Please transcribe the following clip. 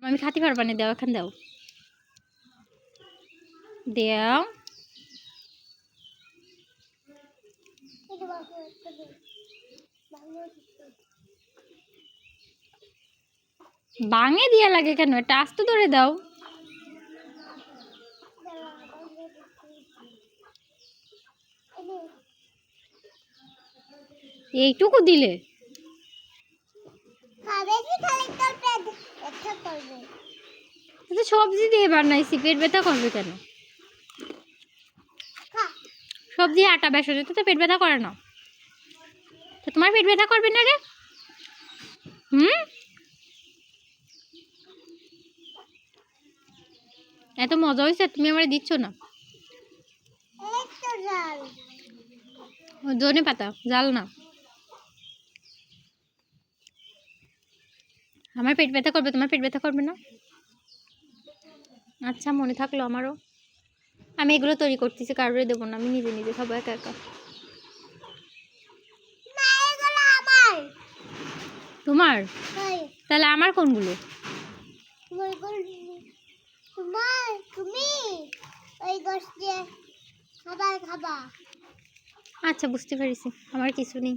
আমি খাতে পারবা না, দাও এখান দাও দেও। বাঙে দিয়া লাগে কেন, একটা আস্ত ধরে দাও। এইটুকু দিলে সবজি দিয়ে বানাইছি, পেট ব্যথা করবে কেন? সবজি আটা বেসন তো পেট ব্যথা করে না, তো তোমার পেট ব্যথা করবে না রে? এত মজা হয়েছে, তুমি আমার দিচ্ছ না। ধনে পাতা জাল না, আমার পেট ব্যথা করবে, তোমার পেট ব্যথা করবে না? আচ্ছা, মনে থাকলো আমারও। আমি এগুলো তৈরি করতেছি, কারোরে দেবো না, আমি নিজে নিজে খাবো একা একা। তোমার? তাহলে আমার কোনগুলো? আচ্ছা, বুঝতে পেরেছি, আমার কিছু নেই।